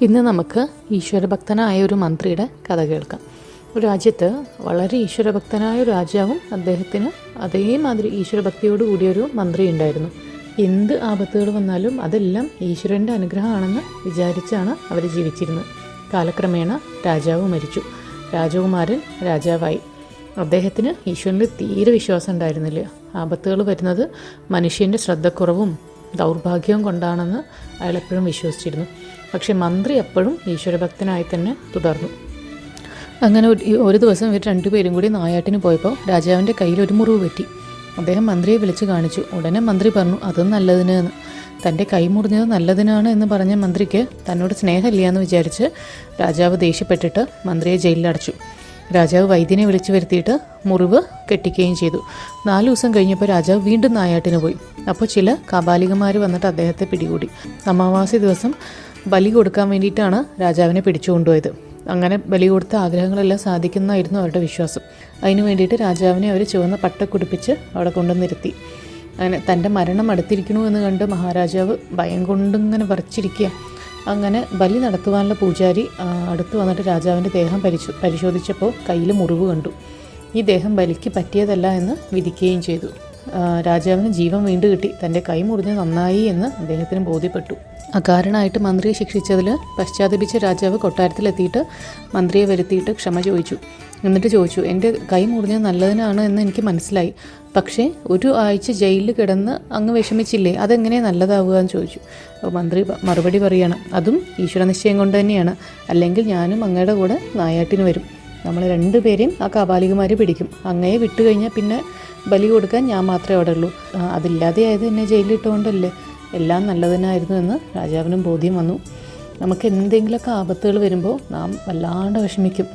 ഇന്ന് നമുക്ക് ഈശ്വരഭക്തനായ ഒരു മന്ത്രിയുടെ കഥ കേൾക്കാം. ഒരു രാജ്യത്ത് വളരെ ഈശ്വരഭക്തനായ ഒരു രാജാവും അദ്ദേഹത്തിന് അതേമാതിരി ഈശ്വരഭക്തിയോട് കൂടിയൊരു മന്ത്രി ഉണ്ടായിരുന്നു. എന്ത് ആപത്തുകൾ വന്നാലും അതെല്ലാം ഈശ്വരൻ്റെ അനുഗ്രഹമാണെന്ന് വിചാരിച്ചാണ് അവർ ജീവിച്ചിരുന്നത്. കാലക്രമേണ രാജാവ് മരിച്ചു. രാജകുമാരൻ രാജാവായി. അദ്ദേഹത്തിന് ഈശ്വരനിൽ തീരെ വിശ്വാസം ഉണ്ടായിരുന്നില്ല. ആപത്തുകൾ വരുന്നത് മനുഷ്യൻ്റെ ശ്രദ്ധക്കുറവും ദൗർഭാഗ്യവും കൊണ്ടാണെന്ന് അയാൾ എപ്പോഴും വിശ്വസിച്ചിരുന്നു. പക്ഷെ മന്ത്രി എപ്പോഴും ഈശ്വരഭക്തനായി തന്നെ തുടർന്നു. അങ്ങനെ ഒരു ദിവസം ഇവർ രണ്ടുപേരും കൂടി നായാട്ടിന് പോയപ്പോൾ രാജാവിൻ്റെ കയ്യിൽ ഒരു മുറിവ് പറ്റി. അദ്ദേഹം മന്ത്രിയെ വിളിച്ച് കാണിച്ചു. ഉടനെ മന്ത്രി പറഞ്ഞു, അത് നല്ലതിന് എന്ന്. തൻ്റെ കൈ മുറിഞ്ഞത് നല്ലതിനാണ് എന്ന് പറഞ്ഞ മന്ത്രിക്ക് തന്നോട് സ്നേഹമില്ല എന്ന് വിചാരിച്ച് രാജാവ് ദേഷ്യപ്പെട്ടിട്ട് മന്ത്രിയെ ജയിലിലടച്ചു. രാജാവ് വൈദ്യനെ വിളിച്ചു വരുത്തിയിട്ട് മുറിവ് കെട്ടിക്കുകയും ചെയ്തു. 4 ദിവസം കഴിഞ്ഞപ്പോൾ രാജാവ് വീണ്ടും നായാട്ടിന് പോയി. അപ്പോൾ ചില കാപാലികന്മാർ വന്നിട്ട് അദ്ദേഹത്തെ പിടികൂടി. അമാവാസി ദിവസം ബലി കൊടുക്കാൻ വേണ്ടിയിട്ടാണ് രാജാവിനെ പിടിച്ചു കൊണ്ടുപോയത്. അങ്ങനെ ബലി കൊടുത്ത ആഗ്രഹങ്ങളെല്ലാം സാധിക്കുന്നതായിരുന്നു അവരുടെ വിശ്വാസം. അതിനു വേണ്ടിയിട്ട് രാജാവിനെ അവർ ചുവന്ന പട്ട കുടിപ്പിച്ച് അവിടെ കൊണ്ടുവന്നിരുത്തി. അങ്ങനെ തൻ്റെ മരണം അടുത്തിരിക്കണു എന്ന് കണ്ട് മഹാരാജാവ് ഭയം കൊണ്ടിങ്ങനെ വരച്ചിരിക്കുക. അങ്ങനെ ബലി നടത്തുവാനുള്ള പൂജാരി അടുത്ത് വന്നിട്ട് രാജാവിൻ്റെ ദേഹം പരിശോധിച്ചപ്പോൾ കയ്യിൽ മുറിവ് കണ്ടു. ഈ ദേഹം ബലിക്ക് പറ്റിയതല്ല എന്ന് വിധിക്കുകയും ചെയ്തു. രാജാവിന് ജീവൻ വീണ്ടും കിട്ടി. തൻ്റെ കൈ മുറിഞ്ഞ് നന്നായി എന്ന് അദ്ദേഹത്തിന് ബോധ്യപ്പെട്ടു. അകാരണമായിട്ട് മന്ത്രിയെ ശിക്ഷിച്ചതിൽ പശ്ചാത്തപിച്ച രാജാവ് കൊട്ടാരത്തിലെത്തിയിട്ട് മന്ത്രിയെ വരുത്തിയിട്ട് ക്ഷമ ചോദിച്ചു. എന്നിട്ട് ചോദിച്ചു, എൻ്റെ കൈ മുറിഞ്ഞത് നല്ലതിനാണ് എന്ന് എനിക്ക് മനസ്സിലായി. പക്ഷേ 1 ആഴ്ച ജയിലിൽ കിടന്ന് അങ്ങ് വിഷമിച്ചില്ലേ, അതെങ്ങനെ നല്ലതാവുക എന്ന് ചോദിച്ചു. അപ്പോൾ മന്ത്രി മറുപടി പറയുകയാണ്, അതും ഈശ്വരനിശ്ചയം കൊണ്ട് തന്നെയാണ്. അല്ലെങ്കിൽ ഞാനും അങ്ങയുടെ കൂടെ നായാട്ടിന് വരും. നമ്മൾ 2 പേരെയും ആ കാപാലികന്മാർ പിടിക്കും. അങ്ങയെ വിട്ടു കഴിഞ്ഞാൽ പിന്നെ ബലി കൊടുക്കാൻ ഞാൻ മാത്രമേ അവിടെ ഉള്ളൂ. അതില്ലാതെ ആയത് എന്നെ ജയിലിലിട്ടുകൊണ്ടല്ലേ. എല്ലാം നല്ലതിനായിരുന്നു എന്ന് രാജാവിനും ബോധ്യം വന്നു. നമുക്ക് എന്തെങ്കിലുമൊക്കെ ആപത്തുകൾ വരുമ്പോൾ നാം വല്ലാണ്ട് വിഷമിക്കും.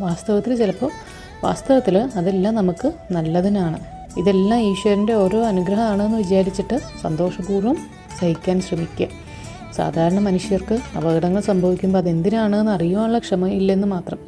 വാസ്തവത്തിൽ അതെല്ലാം നമുക്ക് നല്ലതിനാണ്. ഇതെല്ലാം ഈശ്വരൻ്റെ ഓരോ അനുഗ്രഹമാണെന്ന് വിചാരിച്ചിട്ട് സന്തോഷപൂർവ്വം സഹിക്കാൻ ശ്രമിക്കുക. സാധാരണ മനുഷ്യർക്ക് അപകടങ്ങൾ സംഭവിക്കുമ്പോൾ അതെന്തിനാണെന്ന് അറിയുവാനുള്ള ക്ഷമ ഇല്ലെന്ന് മാത്രം.